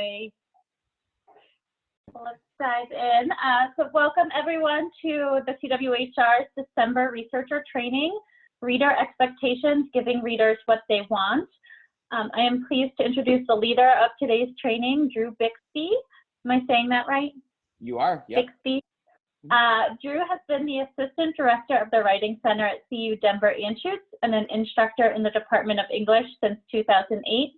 Okay, let's dive in. So welcome everyone to the CWHR's December Researcher Training, Reader Expectations, Giving Readers What They Want. I am pleased to introduce the leader of today's training, Drew Bixby. Am I saying that right? You are, yep. Bixby. Drew has been the Assistant Director of the Writing Center at CU Denver Anschutz and an instructor in the Department of English since 2008.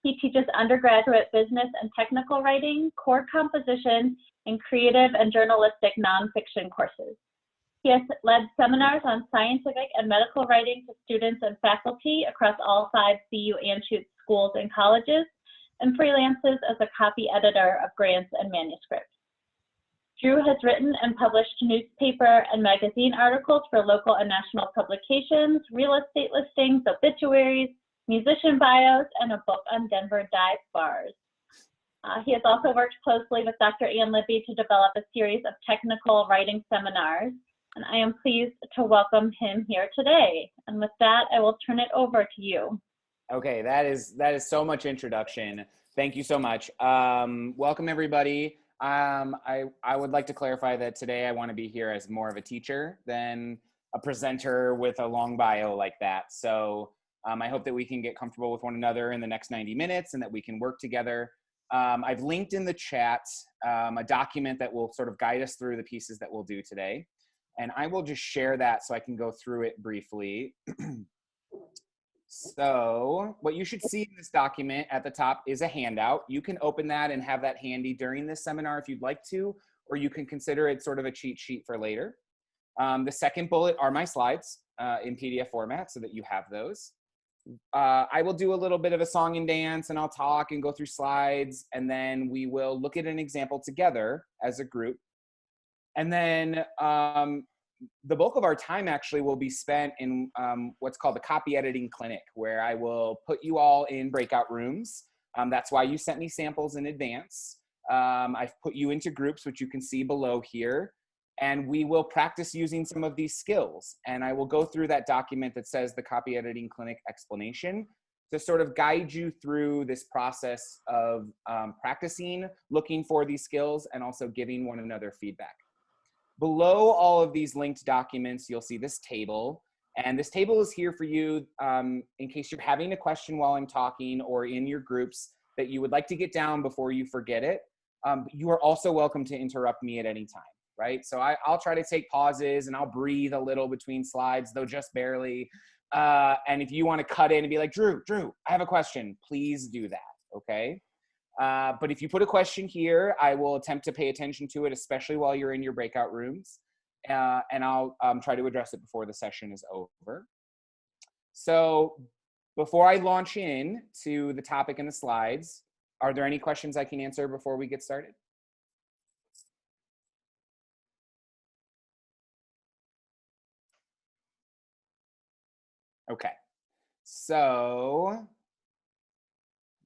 He teaches undergraduate business and technical writing, core composition, and creative and journalistic nonfiction courses. He has led seminars on scientific and medical writing to students and faculty across all 5 CU Anschutz schools and colleges, and freelances as a copy editor of grants and manuscripts. Drew has written and published newspaper and magazine articles for local and national publications, real estate listings, obituaries, musician bios, and a book on Denver dive bars. He has also worked closely with Dr. Ann Libby to develop a series of technical writing seminars, and I am pleased to welcome him here today. And with that, I will turn it over to you. Okay, that is so much introduction. Thank you so much. Welcome everybody. I would like to clarify that today I want to be here as more of a teacher than a presenter with a long bio like that. So I hope that we can get comfortable with one another in the next 90 minutes and that we can work together. I've linked in the chat a document that will sort of guide us through the pieces that we'll do today. And I will just share that so I can go through it briefly. So what you should see in this document at the top is a handout. You can open that and have that handy during this seminar if you'd like to, or you can consider it sort of a cheat sheet for later. The second bullet are my slides in PDF format so that you have those. I will do a little bit of a song and dance, and I'll talk and go through slides, and then we will look at an example together as a group. And then the bulk of our time actually will be spent in what's called the copy editing clinic, where I will put you all in breakout rooms. That's why you sent me samples in advance. I've put you into groups, which you can see below here, and we will practice using some of these skills. And I will go through that document that says the copy editing clinic explanation to sort of guide you through this process of practicing, looking for these skills, and also giving one another feedback. Below all of these linked documents, you'll see this table. And this table is here for you in case you're having a question while I'm talking or in your groups that you would like to get down before you forget it. You are also welcome to interrupt me at any time, right? So I'll try to take pauses and I'll breathe a little between slides, though just barely. And if you want to cut in and be like, Drew, I have a question, please do that, okay? But if you put a question here, I will attempt to pay attention to it, especially while you're in your breakout rooms. And I'll try to address it before the session is over. So before I launch in to the topic and the slides, are there any questions I can answer before we get started? Okay, so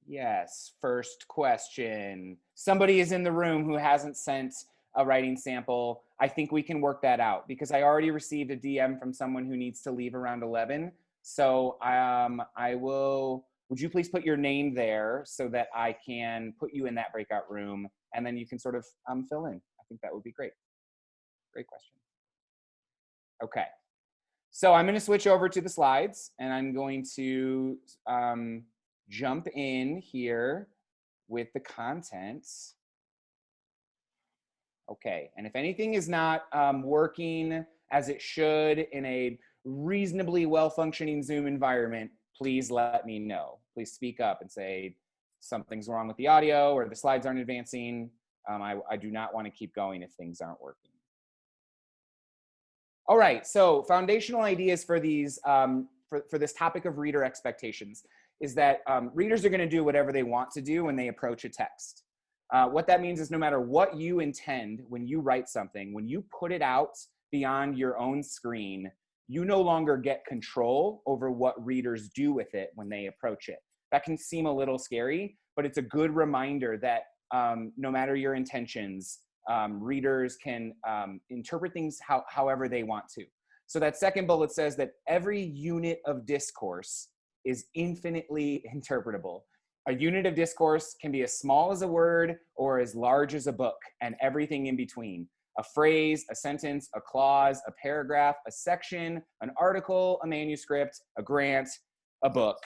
yes, first question. Somebody is in the room who hasn't sent a writing sample. I think we can work that out because I already received a DM from someone who needs to leave around 11. So would you please put your name there so that I can put you in that breakout room and then you can sort of fill in. I think that would be great. Great question. Okay, so I'm gonna switch over to the slides and I'm going to jump in here with the contents. Okay, and if anything is not working as it should in a reasonably well-functioning Zoom environment, please let me know. Please speak up and say something's wrong with the audio or the slides aren't advancing. I do not want to keep going if things aren't working. All right, so foundational ideas for these for this topic of reader expectations is that readers are going to do whatever they want to do when they approach a text. What that means is no matter what you intend when you write something, when you put it out beyond your own screen, you no longer get control over what readers do with it when they approach it. That can seem a little scary, but it's a good reminder that no matter your intentions, readers can interpret things however they want to. So that second bullet says that every unit of discourse is infinitely interpretable. A unit of discourse can be as small as a word or as large as a book, and everything in between. A phrase, a sentence, a clause, a paragraph, a section, an article, a manuscript, a grant, a book.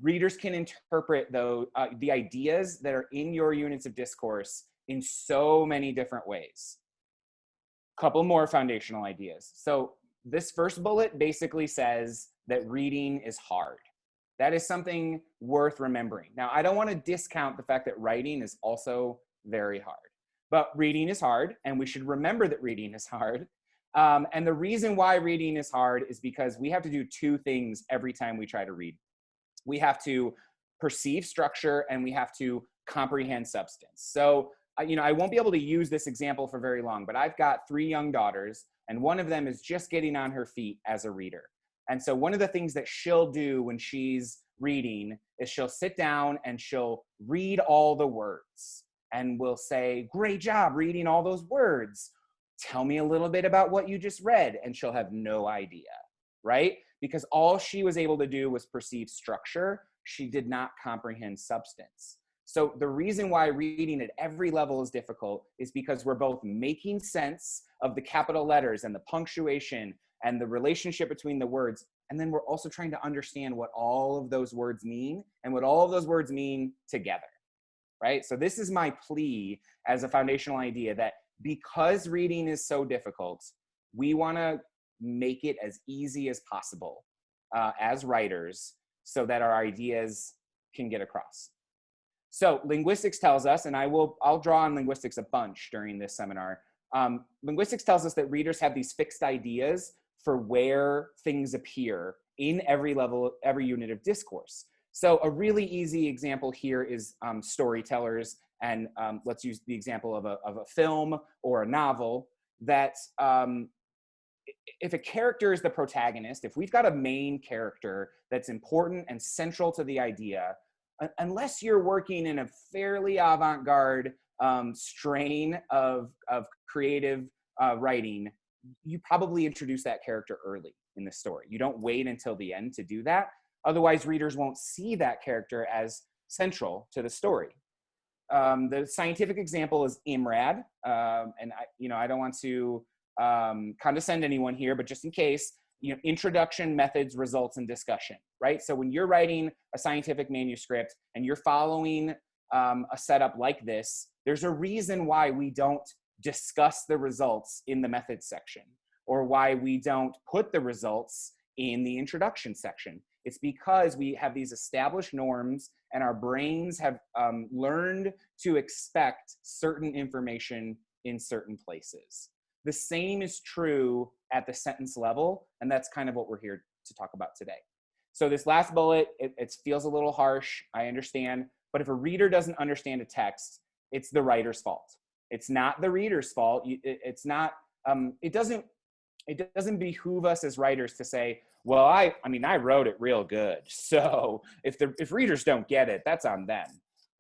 Readers can interpret the ideas that are in your units of discourse in so many different ways. Couple more foundational ideas. So this first bullet basically says that reading is hard. That is something worth remembering. Now, I don't want to discount the fact that writing is also very hard, but reading is hard, and we should remember that reading is hard. And the reason why reading is hard is because we have to do two things every time we try to read. We have to perceive structure and we have to comprehend substance. So, I won't be able to use this example for very long, but I've got 3 young daughters, and one of them is just getting on her feet as a reader. And so one of the things that she'll do when she's reading is she'll sit down and she'll read all the words. And we'll say, great job reading all those words. Tell me a little bit about what you just read. And she'll have no idea, right? Because all she was able to do was perceive structure. She did not comprehend substance. So the reason why reading at every level is difficult is because we're both making sense of the capital letters and the punctuation and the relationship between the words. And then we're also trying to understand what all of those words mean and what all of those words mean together, right? So this is my plea as a foundational idea, that because reading is so difficult, we want to make it as easy as possible as writers so that our ideas can get across. So linguistics tells us, and I'll draw on linguistics a bunch during this seminar. Linguistics tells us that readers have these fixed ideas for where things appear in every level, every unit of discourse. So a really easy example here is storytellers, and let's use the example of a film or a novel, that if a character is the protagonist, if we've got a main character that's important and central to the idea, unless you're working in a fairly avant-garde strain of creative writing, you probably introduce that character early in the story. You don't wait until the end to do that. Otherwise, readers won't see that character as central to the story. The scientific example is IMRAD, and I don't want to condescend anyone here, but just in case, introduction, methods, results, and discussion, right? So when you're writing a scientific manuscript and you're following a setup like this, there's a reason why we don't discuss the results in the methods section, or why we don't put the results in the introduction section. It's because we have these established norms and our brains have learned to expect certain information in certain places. The same is true at the sentence level, and that's kind of what we're here to talk about today. So this last bullet, it feels a little harsh, I understand, but if a reader doesn't understand a text, it's the writer's fault. It's not the reader's fault. It's not, it doesn't behoove us as writers to say, well, I wrote it real good, so if readers don't get it, that's on them.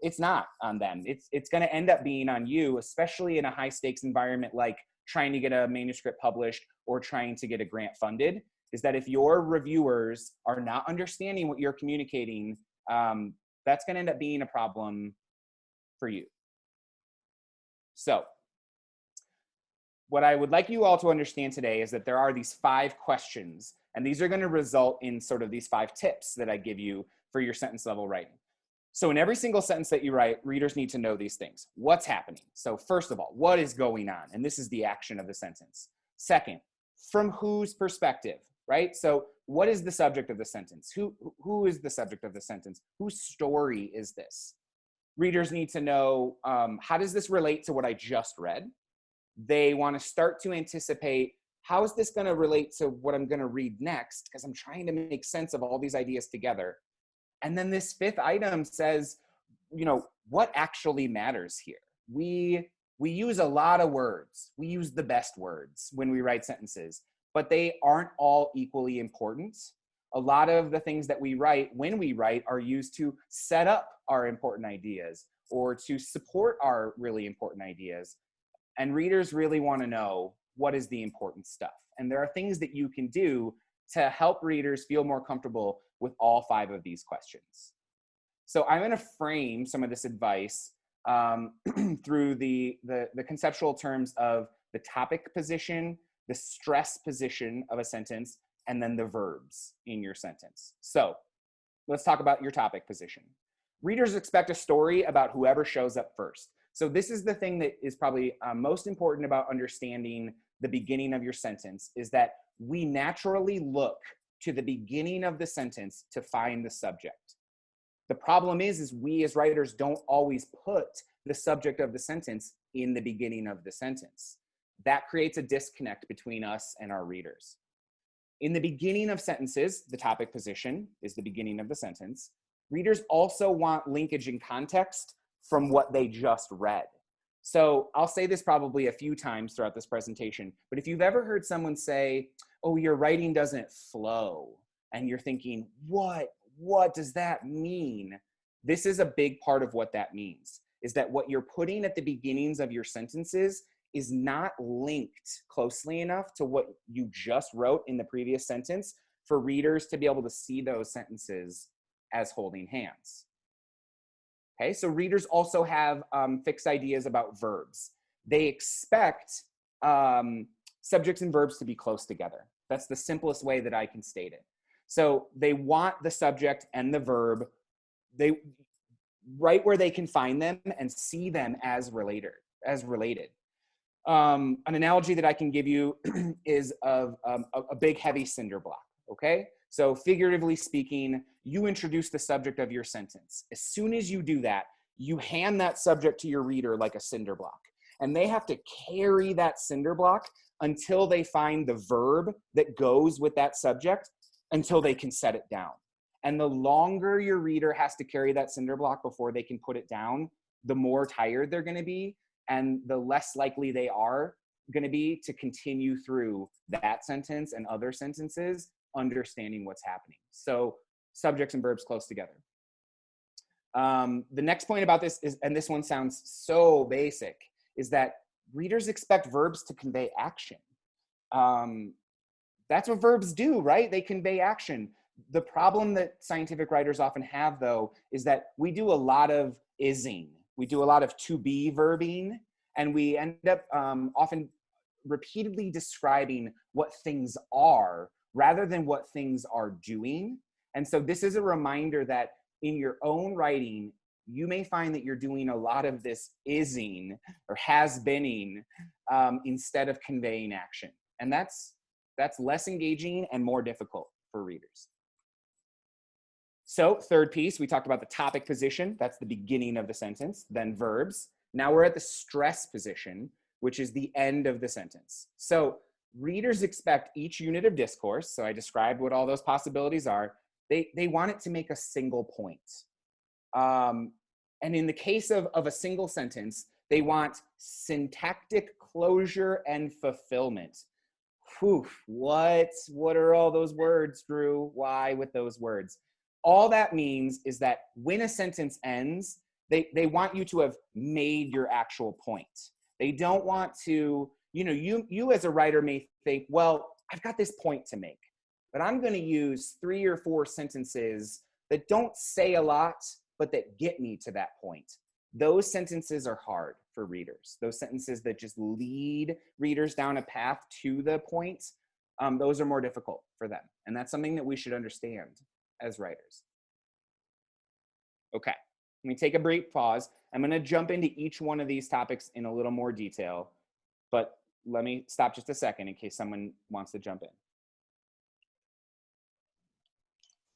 It's not on them. It's going to end up being on you, especially in a high stakes environment like trying to get a manuscript published or trying to get a grant funded, is that if your reviewers are not understanding what you're communicating, that's going to end up being a problem for you. So what I would like you all to understand today is that there are these 5 questions, and these are going to result in sort of these 5 tips that I give you for your sentence level writing. So in every single sentence that you write, readers need to know these things. What's happening? So first of all, what is going on? And this is the action of the sentence. Second, from whose perspective, right? So what is the subject of the sentence? Who is the subject of the sentence? Whose story is this? Readers need to know, how does this relate to what I just read? They want to start to anticipate, how is this going to relate to what I'm going to read next? Because I'm trying to make sense of all these ideas together. And then this 5th item says, what actually matters here? We use a lot of words. We use the best words when we write sentences, but they aren't all equally important. A lot of the things that we write when we write are used to set up our important ideas or to support our really important ideas. And readers really want to know, what is the important stuff? And there are things that you can do to help readers feel more comfortable with all 5 of these questions. So I'm going to frame some of this advice through the conceptual terms of the topic position, the stress position of a sentence, and then the verbs in your sentence. So let's talk about your topic position. Readers expect a story about whoever shows up first. So this is the thing that is probably most important about understanding the beginning of your sentence, is that we naturally look to the beginning of the sentence to find the subject. The problem is we as writers don't always put the subject of the sentence in the beginning of the sentence. That creates a disconnect between us and our readers. In the beginning of sentences, the topic position is the beginning of the sentence. Readers also want linkage and context from what they just read. So I'll say this probably a few times throughout this presentation, but if you've ever heard someone say, oh, your writing doesn't flow, and you're thinking, what does that mean? This is a big part of what that means, is that what you're putting at the beginnings of your sentences is not linked closely enough to what you just wrote in the previous sentence for readers to be able to see those sentences as holding hands. Okay, so readers also have fixed ideas about verbs. They expect subjects and verbs to be close together. That's the simplest way that I can state it. So they want the subject and the verb, right where they can find them and see them as related. An analogy that I can give you is of a big heavy cinder block, okay? So figuratively speaking, you introduce the subject of your sentence. As soon as you do that, you hand that subject to your reader like a cinder block. And they have to carry that cinder block until they find the verb that goes with that subject until they can set it down. And the longer your reader has to carry that cinder block before they can put it down, the more tired they're going to be and the less likely they are going to be to continue through that sentence and other sentences understanding what's happening. So subjects and verbs close together. The next point about this is, and this one sounds so basic, is that readers expect verbs to convey action. That's what verbs do, right? They convey action. The problem that scientific writers often have, though, is that we do a lot of ising. We do a lot of to be verbing, and we end up often repeatedly describing what things are rather than what things are doing. And so this is a reminder that in your own writing, you may find that you're doing a lot of this ising or has-beening instead of conveying action. And that's less engaging and more difficult for readers. So third piece, we talked about the topic position. That's the beginning of the sentence, then verbs. Now we're at the stress position, which is the end of the sentence. So readers expect each unit of discourse, so I described what all those possibilities are, they want it to make a single point. And in the case of a single sentence, they want syntactic closure and fulfillment. Whew, what are all those words, Drew? Why with those words? All that means is that when a sentence ends, they want you to have made your actual point. They don't want to, you as a writer may think, well, I've got this point to make, but I'm going to use 3 or 4 sentences that don't say a lot, but that get me to that point. Those sentences are hard for readers. Those sentences that just lead readers down a path to the point, those are more difficult for them. And that's something that we should understand as writers. Okay, let me take a brief pause. I'm going to jump into each one of these topics in a little more detail, but let me stop just a second in case someone wants to jump in.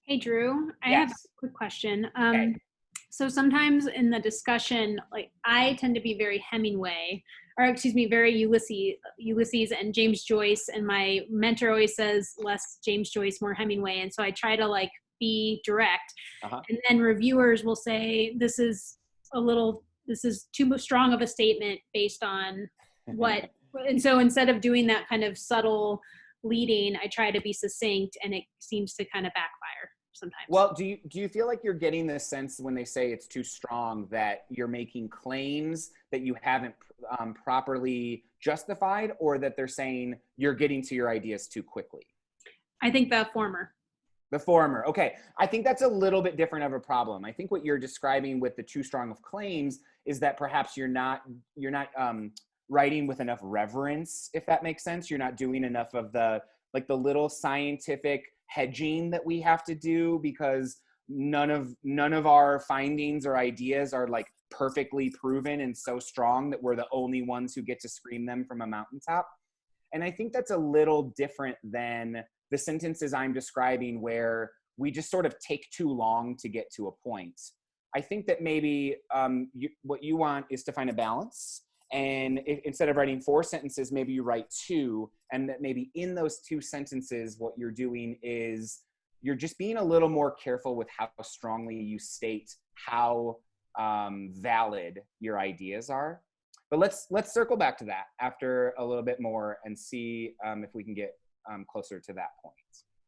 Hey, Drew, I Yes. have a quick question. Okay. So sometimes in the discussion, like I tend to be very Hemingway, or excuse me, very Ulysses and James Joyce, and my mentor always says less James Joyce, more Hemingway, and so I try to like be direct. And then reviewers will say this is too strong of a statement based on what, and so instead of doing that kind of subtle leading, I try to be succinct, and it seems to kind of backfire sometimes. Well, do you feel like you're getting this sense when they say it's too strong that you're making claims that you haven't properly justified, or that they're saying you're getting to your ideas too quickly? I think the former. The former. Okay. I think that's a little bit different of a problem. I think what you're describing with the too strong of claims is that perhaps you're not writing with enough reverence, if that makes sense. You're not doing enough of the little scientific hedging that we have to do, because none of our findings or ideas are like perfectly proven and so strong that we're the only ones who get to scream them from a mountaintop. And I think that's a little different than the sentences I'm describing where we just sort of take too long to get to a point. I think that maybe what you want is to find a balance. And instead of writing 4 sentences, maybe you write 2. And that maybe in those 2 sentences, what you're doing is you're just being a little more careful with how strongly you state how valid your ideas are. But let's circle back to that after a little bit more and see if we can get closer to that point.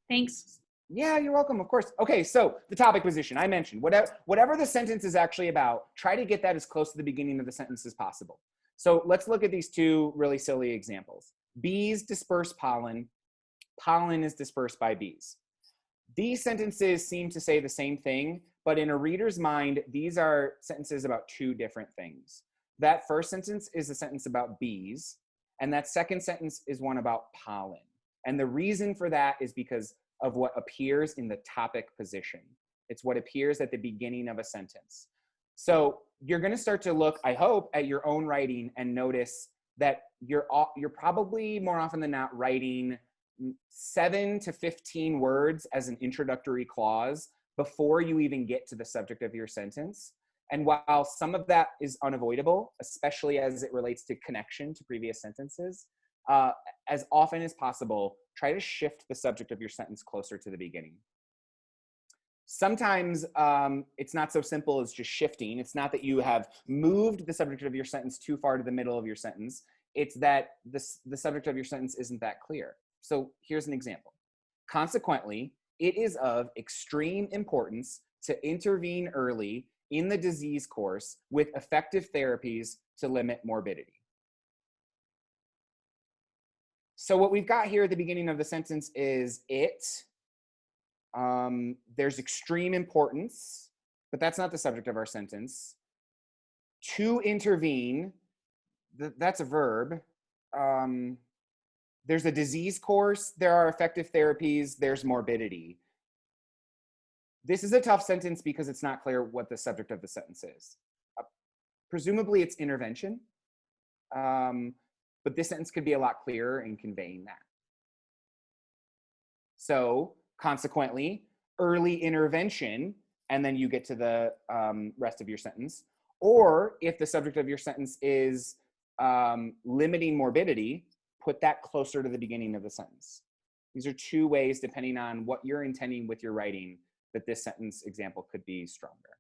Thanks. Yeah, you're welcome, of course. Okay, so the topic position, I mentioned, whatever the sentence is actually about, try to get that as close to the beginning of the sentence as possible. So let's look at these 2 really silly examples. Bees disperse pollen. Pollen is dispersed by bees. These sentences seem to say the same thing, but in a reader's mind, these are sentences about 2 different things. That first sentence is a sentence about bees, and that second sentence is one about pollen. And the reason for that is because of what appears in the topic position. It's what appears at the beginning of a sentence. So you're going to start to look, I hope, at your own writing and notice that you're probably more often than not writing 7 to 15 words as an introductory clause before you even get to the subject of your sentence. And while some of that is unavoidable, especially as it relates to connection to previous sentences, as often as possible, try to shift the subject of your sentence closer to the beginning. Sometimes it's not so simple as just shifting. It's not that you have moved the subject of your sentence too far to the middle of your sentence. It's that the subject of your sentence isn't that clear. So here's an example. Consequently, it is of extreme importance to intervene early in the disease course with effective therapies to limit morbidity. So what we've got here at the beginning of the sentence is there's extreme importance, but that's not the subject of our sentence. To intervene, that's a verb. There's a disease course, there are effective therapies, there's morbidity. This is a tough sentence because it's not clear what the subject of the sentence is. Presumably it's intervention, but this sentence could be a lot clearer in conveying that. So consequently, early intervention, and then you get to the rest of your sentence. Or if the subject of your sentence is limiting morbidity, put that closer to the beginning of the sentence. These are 2 ways, depending on what you're intending with your writing, that this sentence example could be stronger.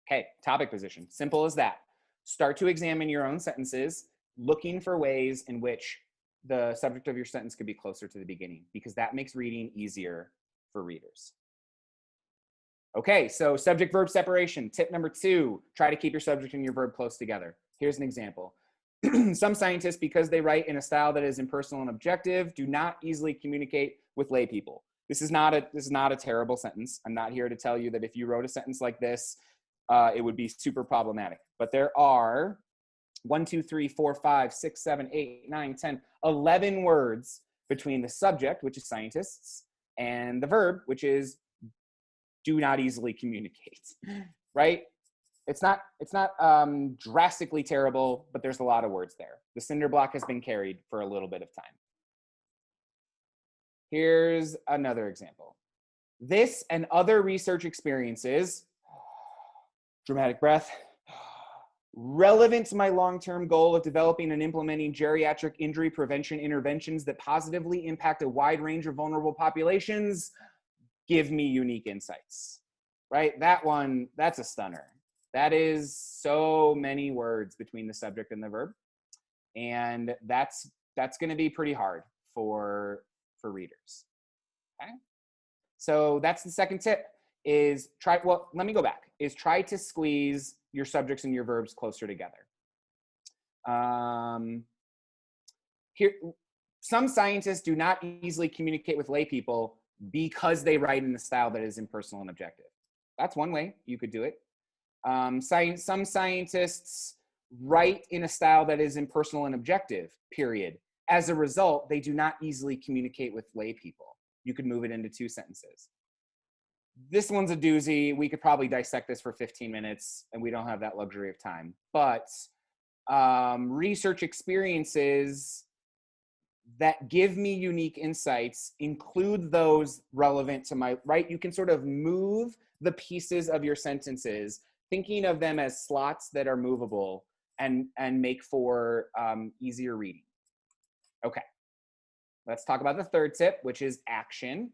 Okay, topic position, simple as that. Start to examine your own sentences, looking for ways in which the subject of your sentence could be closer to the beginning, because that makes reading easier for readers. Okay, so subject-verb separation. Tip number 2, try to keep your subject and your verb close together. Here's an example. Some scientists, because they write in a style that is impersonal and objective, do not easily communicate with lay people. This is not a terrible sentence. I'm not here to tell you that if you wrote a sentence like this, it would be super problematic. But there are 1, 2, 3, 4, 5, 6, 7, 8, 9, 10, 11 words between the subject, which is scientists, and the verb, which is do not easily communicate, right? It's not drastically terrible, but there's a lot of words there. The cinder block has been carried for a little bit of time. Here's another example. This and other research experiences, dramatic breath, relevant to my long-term goal of developing and implementing geriatric injury prevention interventions that positively impact a wide range of vulnerable populations, give me unique insights, right? That one, that's a stunner. That is so many words between the subject and the verb. And that's going to be pretty hard for readers. Okay? So that's the second tip is try to squeeze your subjects and your verbs closer together. Here, some scientists do not easily communicate with lay people. because they write in a style that is impersonal and objective. That's one way you could do it. Some scientists write in a style that is impersonal and objective, period. As a result, they do not easily communicate with lay people. You could move it into 2 sentences. This one's a doozy. We could probably dissect this for 15 minutes, and we don't have that luxury of time. But research experiences that give me unique insights include those relevant to my, right? You can sort of move the pieces of your sentences, thinking of them as slots that are movable and make for easier reading. Okay, let's talk about the third tip, which is action.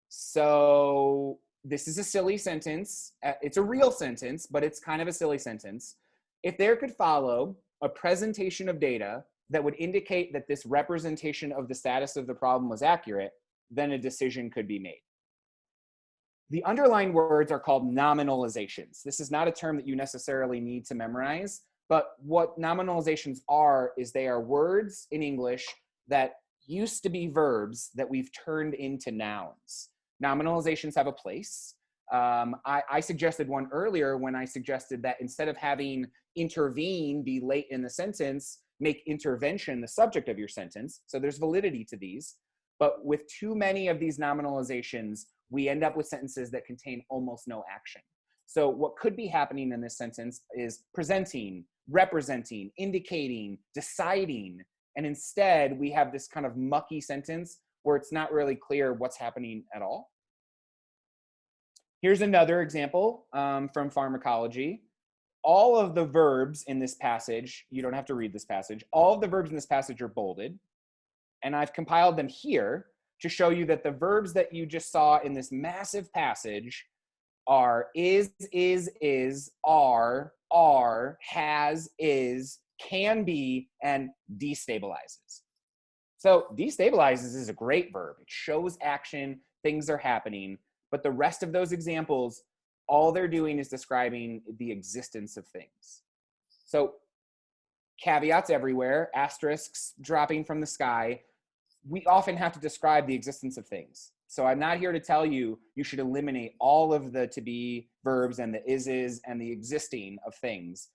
So this is a silly sentence. It's a real sentence, but it's kind of a silly sentence. If there could follow a presentation of data that would indicate that this representation of the status of the problem was accurate, then a decision could be made. The underlined words are called nominalizations. This is not a term that you necessarily need to memorize, but what nominalizations are is they are words in English that used to be verbs that we've turned into nouns. Nominalizations have a place. I suggested one earlier when I suggested that instead of having intervene be late in the sentence, make intervention the subject of your sentence. So there's validity to these. But with too many of these nominalizations, we end up with sentences that contain almost no action. So what could be happening in this sentence is presenting, representing, indicating, deciding, and instead we have this kind of mucky sentence where it's not really clear what's happening at all. Here's another example from pharmacology. All of the verbs in this passage, you don't have to read this passage, all of the verbs in this passage are bolded, and I've compiled them here to show you that the verbs that you just saw in this massive passage are is, are, has, is, can be, and destabilizes. So destabilizes is a great verb. It shows action, things are happening, but the rest of those examples, all they're doing is describing the existence of things. So caveats everywhere, asterisks dropping from the sky. We often have to describe the existence of things. So I'm not here to tell you you should eliminate all of the to be verbs and the is and the existing of things.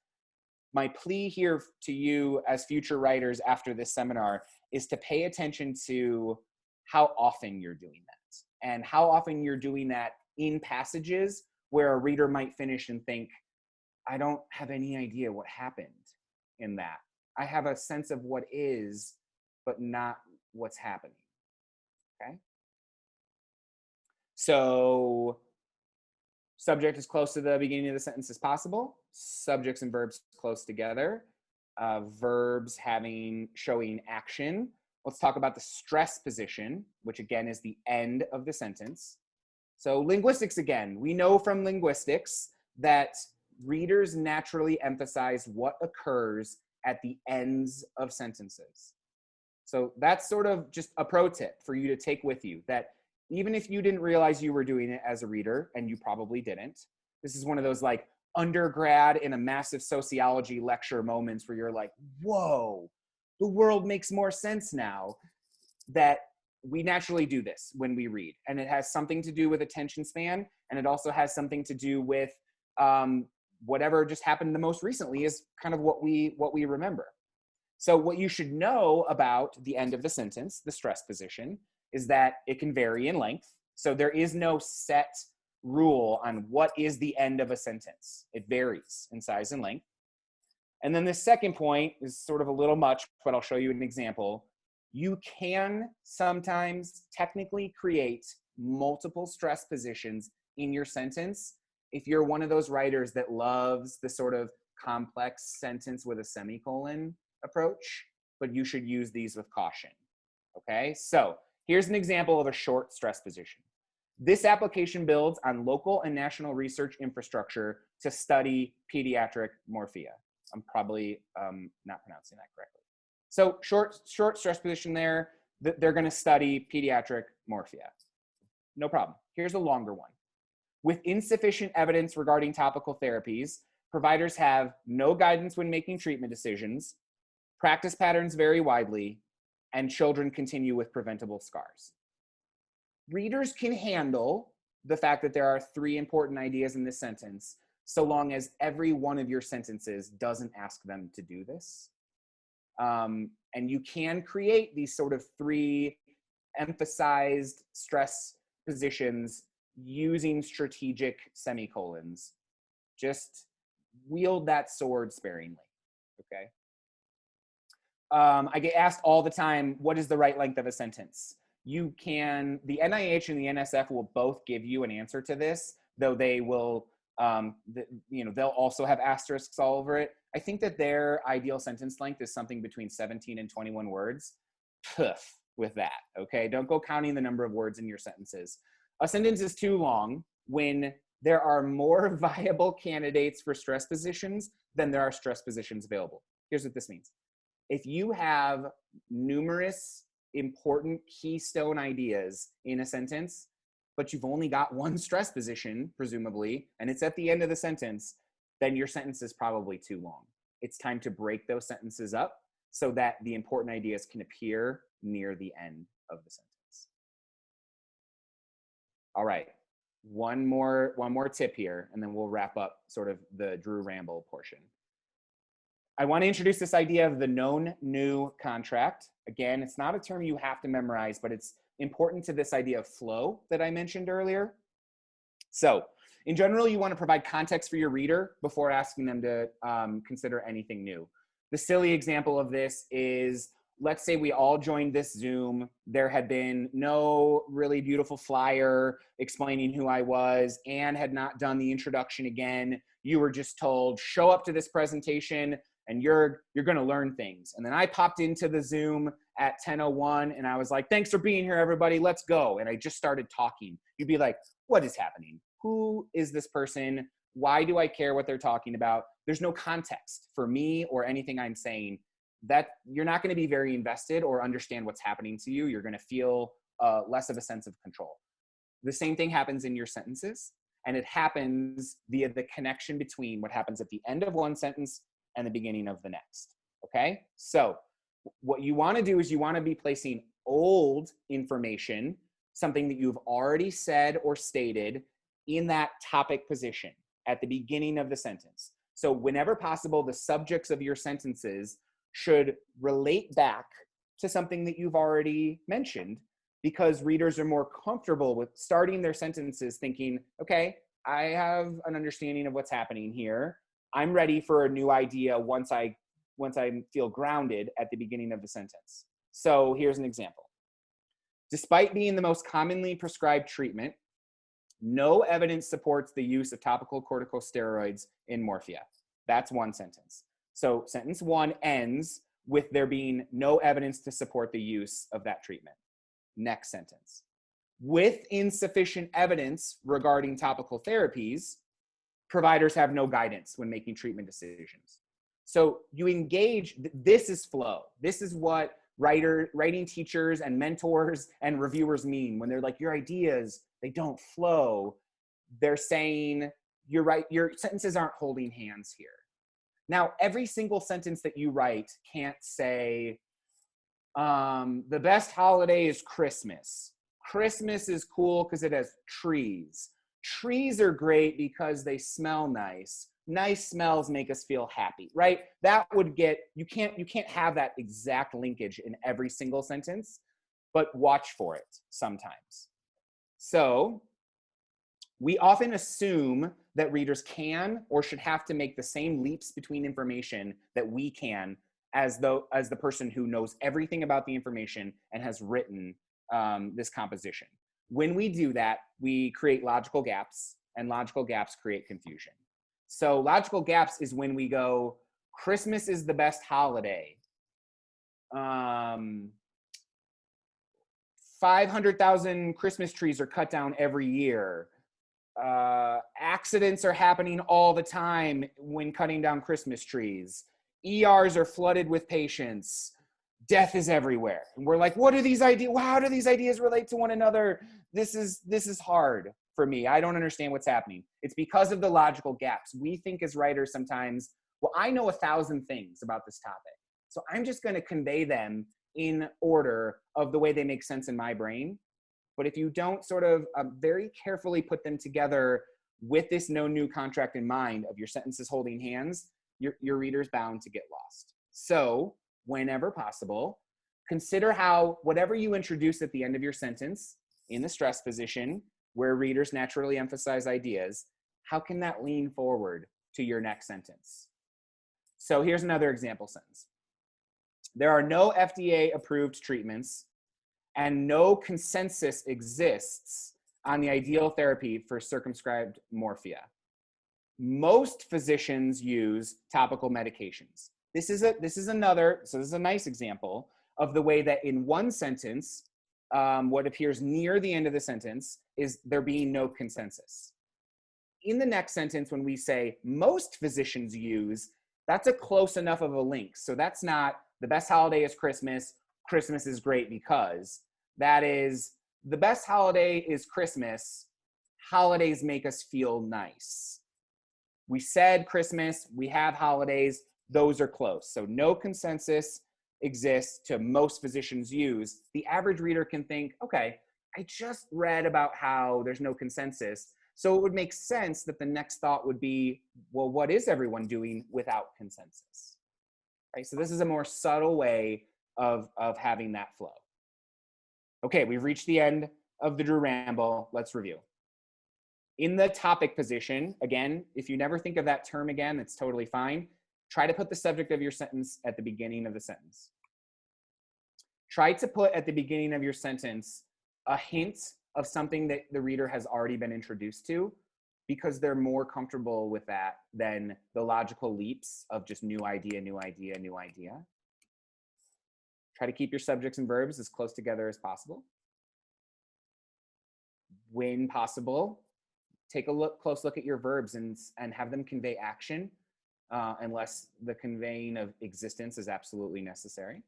My plea here to you as future writers after this seminar is to pay attention to how often you're doing that and how often you're doing that in passages where a reader might finish and think, I don't have any idea what happened in that. I have a sense of what is, but not what's happening, okay? So subject as close to the beginning of the sentence as possible. Subjects and verbs close together. Verbs showing action. Let's talk about the stress position, which again is the end of the sentence. So linguistics again, we know from linguistics that readers naturally emphasize what occurs at the ends of sentences. So that's sort of just a pro tip for you to take with you, that even if you didn't realize you were doing it as a reader, and you probably didn't, this is one of those like undergrad in a massive sociology lecture moments where you're like, whoa, the world makes more sense now, that we naturally do this when we read. And it has something to do with attention span, and it also has something to do with whatever just happened the most recently is kind of what we remember. So what you should know about the end of the sentence, the stress position, is that it can vary in length. So there is no set rule on what is the end of a sentence. It varies in size and length. And then the second point is sort of a little much, but I'll show you an example. You can sometimes technically create multiple stress positions in your sentence if you're one of those writers that loves the sort of complex sentence with a semicolon approach, but you should use these with caution, okay? So here's an example of a short stress position. This application builds on local and national research infrastructure to study pediatric morphea. I'm probably not pronouncing that correctly. So short stress position there, they're gonna study pediatric morphea. No problem. Here's a longer one. With insufficient evidence regarding topical therapies, providers have no guidance when making treatment decisions, practice patterns vary widely, and children continue with preventable scars. readers can handle the fact that there are 3 important ideas in this sentence, so long as every one of your sentences doesn't ask them to do this. And you can create these sort of 3 emphasized stress positions using strategic semicolons. Just wield that sword sparingly, okay? I get asked all the time, what is the right length of a sentence? You can, the NIH and the NSF will both give you an answer to this, though they will, they'll also have asterisks all over it. I think that their ideal sentence length is something between 17 and 21 words. Poof with that, okay? Don't go counting the number of words in your sentences. A sentence is too long when there are more viable candidates for stress positions than there are stress positions available. Here's what this means. If you have numerous important keystone ideas in a sentence, but you've only got 1 stress position, presumably, and it's at the end of the sentence, then your sentence is probably too long. It's time to break those sentences up so that the important ideas can appear near the end of the sentence. All right, one more tip here, and then we'll wrap up sort of the Drew ramble portion. I want to introduce this idea of the known new contract. Again, it's not a term you have to memorize, but it's important to this idea of flow that I mentioned earlier. So in general, you want to provide context for your reader before asking them to consider anything new. The silly example of this is, let's say we all joined this Zoom. There had been no really beautiful flyer explaining who I was. Anne had not done the introduction again. You were just told, show up to this presentation and you're going to learn things. And then I popped into the Zoom at 10:01 and I was like, thanks for being here, everybody, let's go. And I just started talking. You'd be like, what is happening? Who is this person? Why do I care what they're talking about? There's no context for me or anything I'm saying. That you're not going to be very invested or understand what's happening to you. You're going to feel less of a sense of control. The same thing happens in your sentences, and it happens via the connection between what happens at the end of one sentence and the beginning of the next, okay? So what you want to do is you want to be placing old information, something that you've already said or stated, in that topic position at the beginning of the sentence. So whenever possible, the subjects of your sentences should relate back to something that you've already mentioned, because readers are more comfortable with starting their sentences thinking, okay, I have an understanding of what's happening here. I'm ready for a new idea once I feel grounded at the beginning of the sentence. So here's an example. Despite being the most commonly prescribed treatment, no evidence supports the use of topical corticosteroids in morphia. That's one sentence. So sentence 1 ends with there being no evidence to support the use of that treatment. Next sentence. With insufficient evidence regarding topical therapies, providers have no guidance when making treatment decisions. So you engage, this is flow. This is what writing teachers and mentors and reviewers mean when they're like, your ideas, they don't flow. They're saying, you're right, your sentences aren't holding hands here. Now, every single sentence that you write can't say, the best holiday is Christmas. Christmas is cool because it has trees. Trees are great because they smell nice. Nice smells make us feel happy, right? That would get, you can't have that exact linkage in every single sentence, but watch for it sometimes. So we often assume that readers can or should have to make the same leaps between information that we can as the person who knows everything about the information and has written this composition. When we do that, we create logical gaps, and logical gaps create confusion. So logical gaps is when we go, Christmas is the best holiday. 500,000 Christmas trees are cut down every year. Accidents are happening all the time when cutting down Christmas trees. ERs are flooded with patients. Death is everywhere. And we're like, what are these ideas? How do these ideas relate to one another? This is hard for me. I don't understand what's happening. It's because of the logical gaps. We think as writers sometimes, well, I know 1,000 things about this topic, so I'm just going to convey them in order of the way they make sense in my brain. But if you don't sort of very carefully put them together with this no new contract in mind of your sentences holding hands, your reader's bound to get lost. So whenever possible, consider how whatever you introduce at the end of your sentence in the stress position, where readers naturally emphasize ideas, how can that lean forward to your next sentence? So here's another example sentence. There are no FDA-approved treatments and no consensus exists on the ideal therapy for circumscribed morphia. Most physicians use topical medications. This is a nice example of the way that in one sentence, what appears near the end of the sentence is there being no consensus. In the next sentence, when we say most physicians use, that's a close enough of a link. So that's not the best holiday is Christmas, Christmas is great because. That is, the best holiday is Christmas, holidays make us feel nice. We said Christmas, we have holidays, those are close. So no consensus exists to most physicians use. The average reader can think, okay, I just read about how there's no consensus. So it would make sense that the next thought would be, well, what is everyone doing without consensus? Right? So this is a more subtle way of having that flow. Okay, we've reached the end of the Drew Ramble. Let's review. In the topic position, again, if you never think of that term again, it's totally fine. Try to put the subject of your sentence at the beginning of the sentence. Try to put at the beginning of your sentence a hint of something that the reader has already been introduced to, because they're more comfortable with that than the logical leaps of just new idea, new idea, new idea. Try to keep your subjects and verbs as close together as possible. When possible, take a close look at your verbs and have them convey action, unless the conveying of existence is absolutely necessary.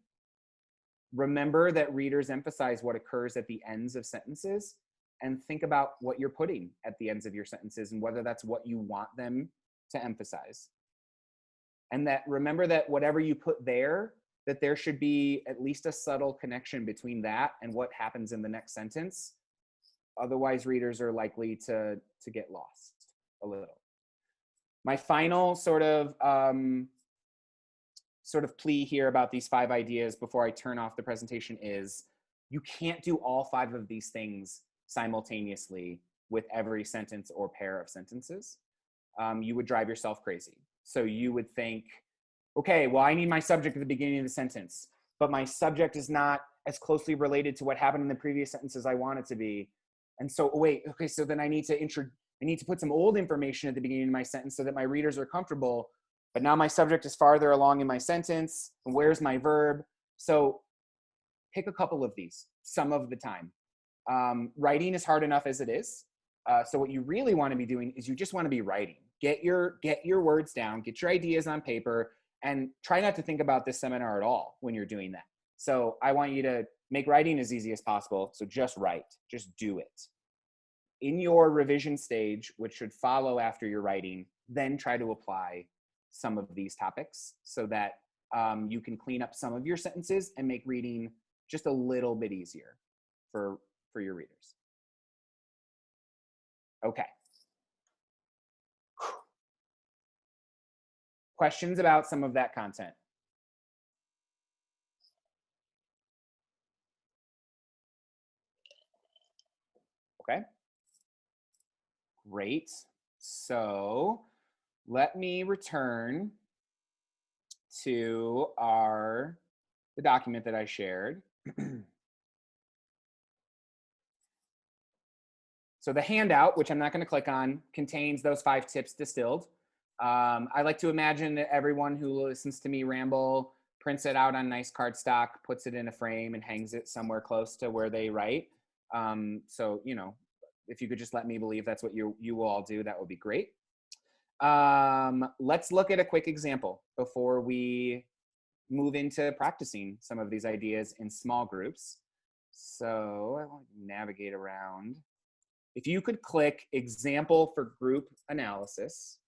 Remember that readers emphasize what occurs at the ends of sentences, and think about what you're putting at the ends of your sentences and whether that's what you want them to emphasize. And that remember that whatever you put there, that there should be at least a subtle connection between that and what happens in the next sentence. Otherwise, readers are likely to get lost a little. My final sort of plea here about these 5 ideas before I turn off the presentation is you can't do all 5 of these things simultaneously with every sentence or pair of sentences. You would drive yourself crazy. So you would think, okay, well, I need my subject at the beginning of the sentence, but my subject is not as closely related to what happened in the previous sentence as I want it to be. And so, wait, okay, so then I need to put some old information at the beginning of my sentence so that my readers are comfortable, but now my subject is farther along in my sentence, and where's my verb? So pick a couple of these, some of the time. Writing is hard enough as it is. So what you really want to be doing is you just want to be writing. Get your words down, get your ideas on paper, and try not to think about this seminar at all when you're doing that. So I want you to make writing as easy as possible. So just write, just do it. In your revision stage, which should follow after your writing, then try to apply some of these topics so that you can clean up some of your sentences and make reading just a little bit easier for your readers. Okay. Questions about some of that content? Okay. Great. So let me return to the document that I shared. So the handout, which I'm not going to click on, contains those 5 tips distilled. I like to imagine that everyone who listens to me ramble prints it out on nice cardstock, puts it in a frame, and hangs it somewhere close to where they write. So, you know, if you could just let me believe that's what you will all do, that would be great. Let's look at a quick example before we move into practicing some of these ideas in small groups. So I want to navigate around. If you could click example for group analysis,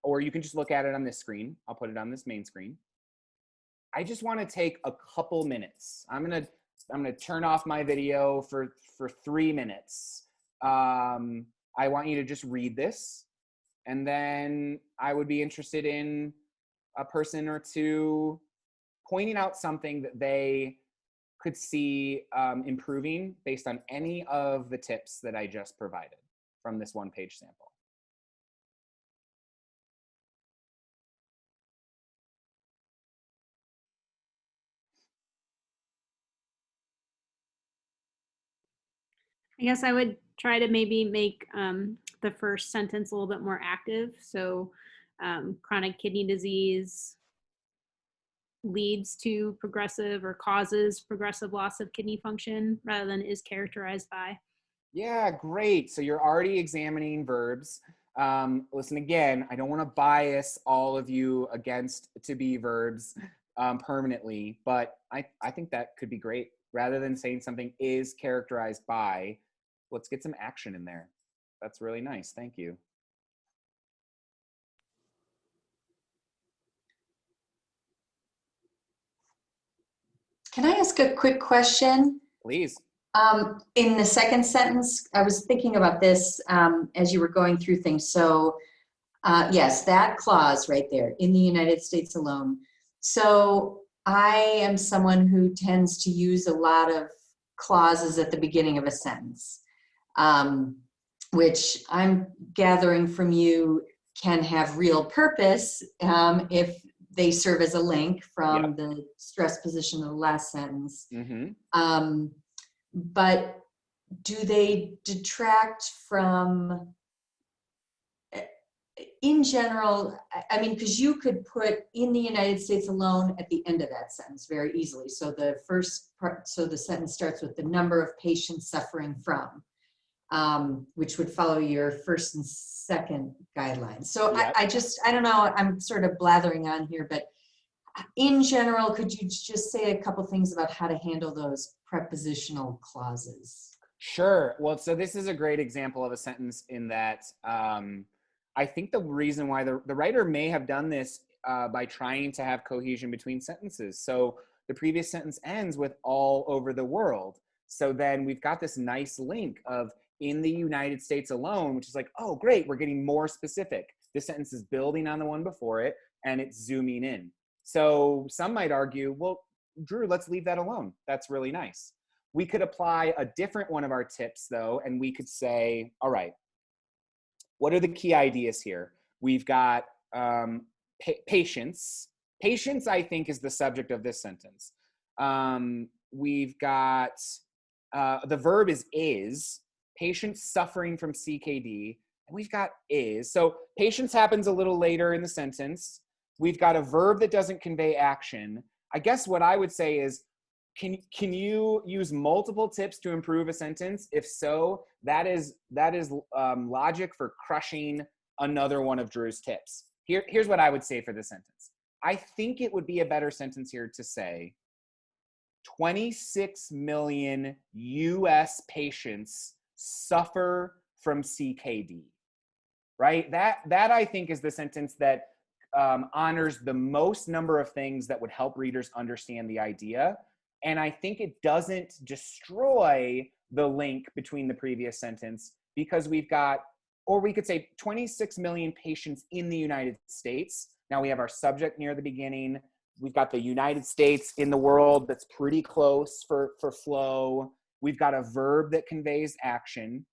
or you can just look at it on this screen. I'll put it on this main screen. I just want to take a couple minutes. I'm going to I'm going to turn off my video for 3 minutes. I want you to just read this, and then I would be interested in a person or two pointing out something that they could see improving based on any of the tips that I just provided from this one-page sample. I guess I would try to maybe make the first sentence a little bit more active. So chronic kidney disease leads to progressive or causes progressive loss of kidney function rather than is characterized by. Yeah, great. So you're already examining verbs. Listen, again, I don't want to bias all of you against to be verbs permanently, but I think that could be great. Rather than saying something is characterized by, let's get some action in there. That's really nice. Thank you. Can I ask a quick question? Please. In the second sentence, I was thinking about this as you were going through things. So yes, that clause right there, in the United States alone. So I am someone who tends to use a lot of clauses at the beginning of a sentence, which I'm gathering from you can have real purpose if they serve as a link from the stress position of the last sentence. Mm-hmm. But do they detract from, in general, I mean, because you could put in the United States alone at the end of that sentence very easily. So the first part, so the sentence starts with the number of patients suffering from, which would follow your first and second guidelines. So I don't know, I'm sort of blathering on here, but in general, could you just say a couple things about how to handle those prepositional clauses? Sure. Well, so this is a great example of a sentence in that I think the reason why the writer may have done this by trying to have cohesion between sentences. So the previous sentence ends with all over the world. So then we've got this nice link of in the United States alone, which is like, oh, great, we're getting more specific. This sentence is building on the one before it, and it's zooming in. So some might argue, well, Drew, let's leave that alone. That's really nice. We could apply a different one of our tips, though, and we could say, all right, what are the key ideas here? We've got patience. Patience, I think, is the subject of this sentence. We've got the verb is, patients suffering from CKD, and we've got is. So patience happens a little later in the sentence. We've got a verb that doesn't convey action. I guess what I would say is, can you use multiple tips to improve a sentence? If so, that is logic for crushing another one of Drew's tips. Here's what I would say for this sentence. I think it would be a better sentence here to say 26 million US patients suffer from CKD, right? That I think is the sentence that honors the most number of things that would help readers understand the idea. And I think it doesn't destroy the link between the previous sentence because we've got, or we could say 26 million patients in the United States. Now we have our subject near the beginning. We've got the United States in the world that's pretty close for flow. We've got a verb that conveys action.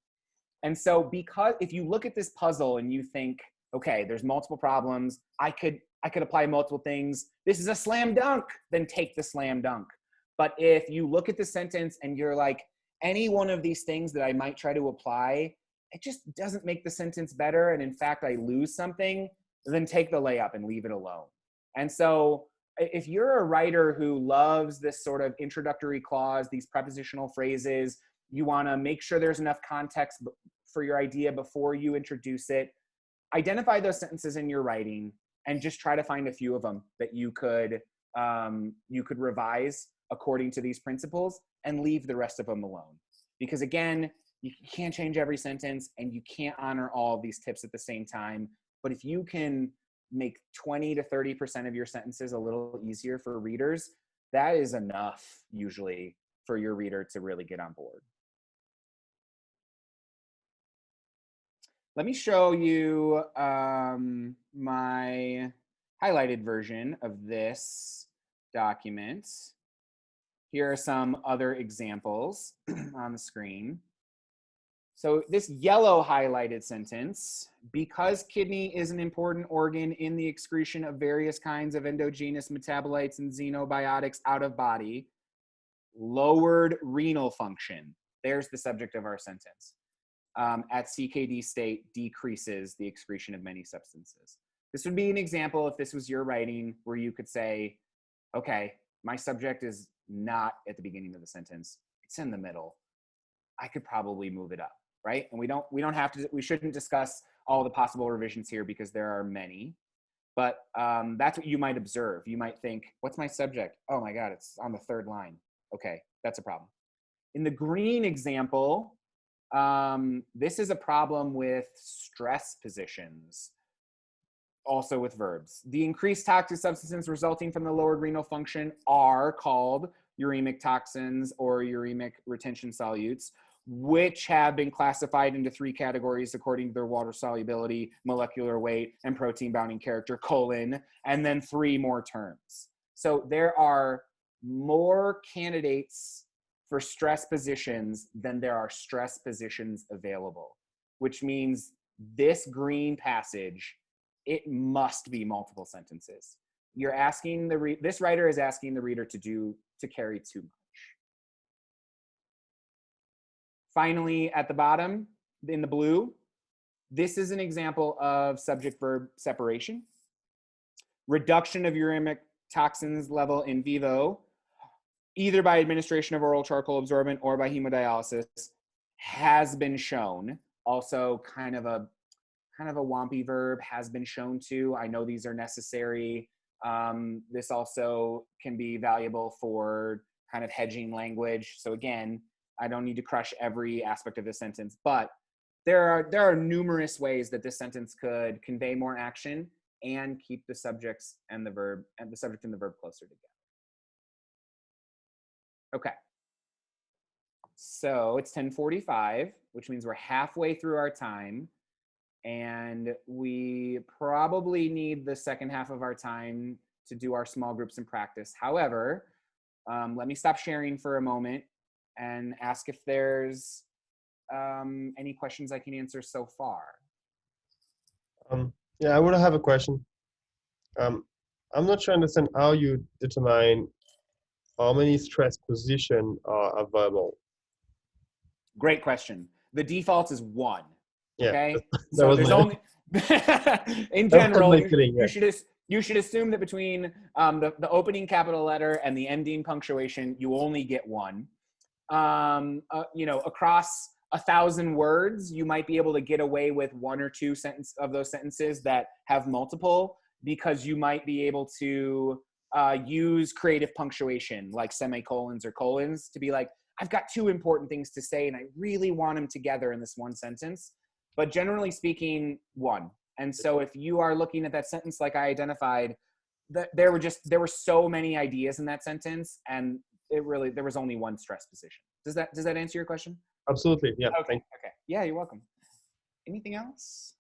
And so because if you look at this puzzle and you think, okay, there's multiple problems, I could apply multiple things. This is a slam dunk, then take the slam dunk. But if you look at the sentence and you're like, any one of these things that I might try to apply, it just doesn't make the sentence better. And in fact, I lose something, then take the layup and leave it alone. And so if you're a writer who loves this sort of introductory clause, these prepositional phrases, you want to make sure there's enough context for your idea before you introduce it, identify those sentences in your writing and just try to find a few of them that you could revise according to these principles and leave the rest of them alone. Because again, you can't change every sentence and you can't honor all of these tips at the same time. But if you can make 20 to 30% of your sentences a little easier for readers, that is enough usually for your reader to really get on board. Let me show you my highlighted version of this document. Here are some other examples on the screen. So this yellow highlighted sentence, because kidney is an important organ in the excretion of various kinds of endogenous metabolites and xenobiotics out of body, lowered renal function, there's the subject of our sentence, at CKD state decreases the excretion of many substances. This would be an example if this was your writing where you could say, okay, my subject is not at the beginning of the sentence, it's in the middle. I could probably move it up, right? And we don't have to, we shouldn't discuss all the possible revisions here because there are many, but that's what you might observe. You might think, what's my subject? Oh my God, it's on the third line. Okay, that's a problem. In the green example, this is a problem with stress positions, also with verbs. The increased toxic substances resulting from the lowered renal function are called uremic toxins or uremic retention solutes, which have been classified into 3 categories according to their water solubility, molecular weight, and protein bounding character, and then 3 more terms. So there are more candidates for stress positions than there are stress positions available, which means this green passage, it must be multiple sentences. You're asking this writer is asking the reader to carry too much. Finally, at the bottom, in the blue, this is an example of subject-verb separation. Reduction of uremic toxins level in vivo, either by administration of oral charcoal absorbent or by hemodialysis, has been shown. Also, kind of a wompy verb, has been shown to. I know these are necessary. This also can be valuable for kind of hedging language. So again, I don't need to crush every aspect of this sentence, but there are numerous ways that this sentence could convey more action and keep the subjects and the verb and the subject and the verb closer together. Okay. So it's 10:45, which means we're halfway through our time, and we probably need the second half of our time to do our small groups and practice. However, let me stop sharing for a moment and ask if there's any questions I can answer so far. Yeah, I would have a question. I'm not sure I understand how you determine how many stress positions are available. Great question. The default is 1. Yeah, okay, that so was there's my, only in general feeling, yeah. you should assume that between the opening capital letter and the ending punctuation, you only get 1. You know, across 1,000 words, you might be able to get away with 1 or 2 of those sentences that have multiple, because you might be able to use creative punctuation like semicolons or colons to be like, I've got 2 important things to say and I really want them together in this one sentence. But generally speaking, 1. And so if you are looking at that sentence like I identified, there were so many ideas in that sentence, and there was only 1 stress position. Does that answer your question? Absolutely, yeah. Okay. Okay. Yeah, you're welcome. Anything else?